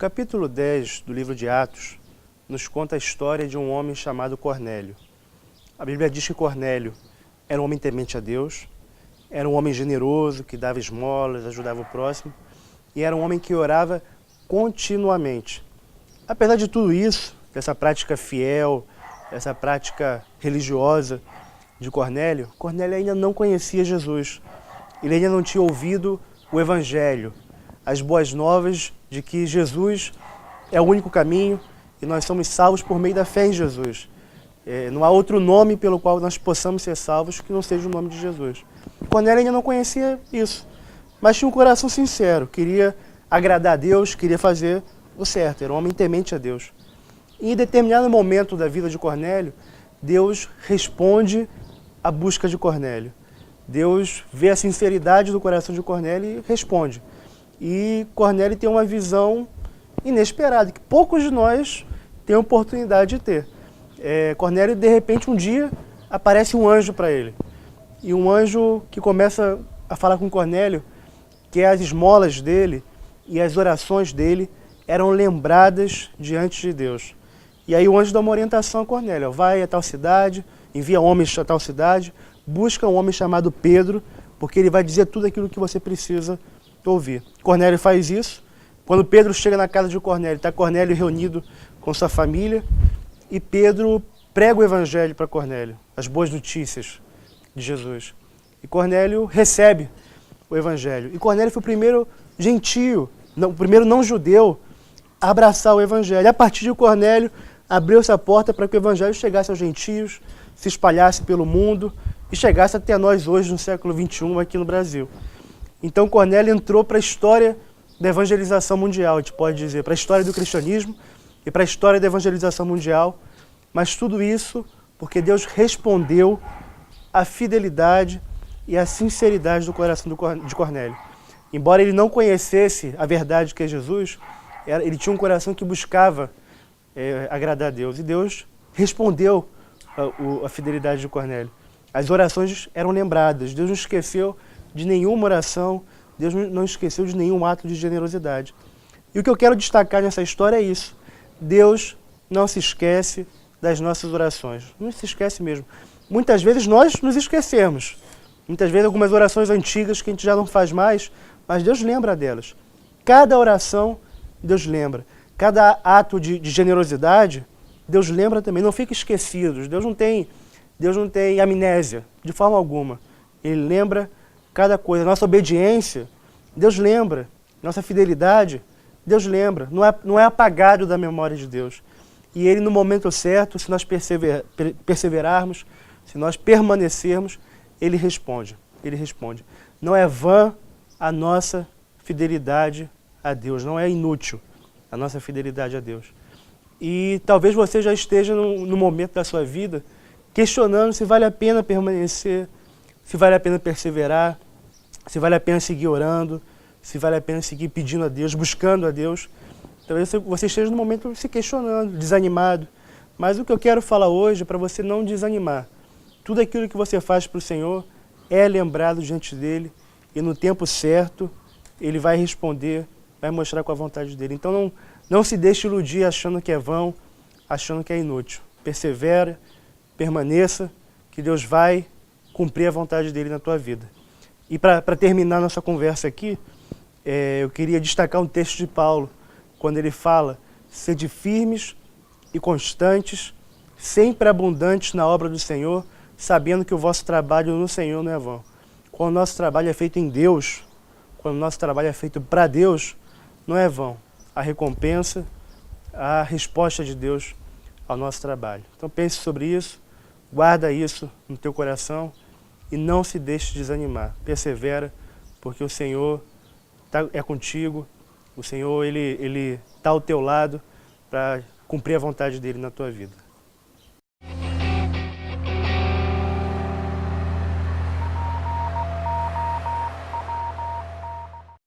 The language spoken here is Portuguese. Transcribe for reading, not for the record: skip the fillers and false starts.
capítulo 10 do livro de Atos nos conta a história de um homem chamado Cornélio. A Bíblia diz que Cornélio era um homem temente a Deus, era um homem generoso, que dava esmolas, ajudava o próximo, e era um homem que orava continuamente. Apesar de tudo isso, dessa prática fiel, essa prática religiosa de Cornélio, Cornélio ainda não conhecia Jesus. Ele ainda não tinha ouvido o Evangelho, as boas novas de que Jesus é o único caminho e nós somos salvos por meio da fé em Jesus. Não há outro nome pelo qual nós possamos ser salvos que não seja o nome de Jesus. Cornélio ainda não conhecia isso, mas tinha um coração sincero, queria agradar a Deus, queria fazer o certo, era um homem temente a Deus. E em determinado momento da vida de Cornélio, Deus responde à busca de Cornélio. Deus vê a sinceridade do coração de Cornélio e responde. E Cornélio tem uma visão inesperada, que poucos de nós têm a oportunidade de ter. Cornélio, de repente, um dia, aparece um anjo para ele. E um anjo que começa a falar com Cornélio que as esmolas dele e as orações dele eram lembradas diante de Deus. E aí o anjo dá uma orientação a Cornélio: vai a tal cidade, envia homens a tal cidade, busca um homem chamado Pedro, porque ele vai dizer tudo aquilo que você precisa ouvir. Cornélio faz isso. Quando Pedro chega na casa de Cornélio, está Cornélio reunido com sua família, e Pedro prega o evangelho para Cornélio, as boas notícias de Jesus. E Cornélio recebe o evangelho. E Cornélio foi o primeiro gentio, o primeiro não judeu a abraçar o evangelho. A partir de Cornélio, abriu-se a porta para que o evangelho chegasse aos gentios, se espalhasse pelo mundo e chegasse até nós hoje, no século XXI, aqui no Brasil. Então Cornélio entrou para a história da evangelização mundial, a gente pode dizer, para a história do cristianismo e para a história da evangelização mundial, mas tudo isso porque Deus respondeu à fidelidade e à sinceridade do coração de Cornélio. Embora ele não conhecesse a verdade que é Jesus, ele tinha um coração que buscava agradar a Deus, e Deus respondeu a fidelidade de Cornélio. As orações eram lembradas, Deus não esqueceu de nenhuma oração, Deus não esqueceu de nenhum ato de generosidade. E o que eu quero destacar nessa história é isso: Deus não se esquece das nossas orações, não se esquece mesmo. Muitas vezes nós nos esquecemos, muitas vezes algumas orações antigas que a gente já não faz mais, mas Deus lembra delas. Cada oração, Deus lembra. Cada ato de generosidade, Deus lembra também. Não fica esquecido. Deus não tem amnésia, de forma alguma. Ele lembra cada coisa. Nossa obediência, Deus lembra. Nossa fidelidade, Deus lembra. Não é apagado da memória de Deus. E Ele, no momento certo, se nós perseverarmos, se nós permanecermos, Ele responde. Ele responde. Não é vã a nossa fidelidade a Deus. Não é inútil a nossa fidelidade a Deus. E talvez você já esteja no momento da sua vida questionando se vale a pena permanecer, se vale a pena perseverar, se vale a pena seguir orando, se vale a pena seguir pedindo a Deus, buscando a Deus. Talvez você esteja no momento se questionando, desanimado. Mas o que eu quero falar hoje é para você não desanimar. Tudo aquilo que você faz para o Senhor é lembrado diante dEle, e no tempo certo Ele vai responder, vai mostrar com a vontade dEle. Então não se deixe iludir achando que é vão, achando que é inútil. Persevera, permaneça, que Deus vai cumprir a vontade dEle na tua vida. E para terminar nossa conversa aqui, eu queria destacar um texto de Paulo, quando ele fala: sede firmes e constantes, sempre abundantes na obra do Senhor, sabendo que o vosso trabalho no Senhor não é vão. Quando o nosso trabalho é feito em Deus, quando o nosso trabalho é feito para Deus, não é vão a recompensa, a resposta de Deus ao nosso trabalho. Então pense sobre isso, guarda isso no teu coração e não se deixe desanimar. Persevera, porque o Senhor é contigo, o Senhor ele está ao teu lado para cumprir a vontade dEle na tua vida.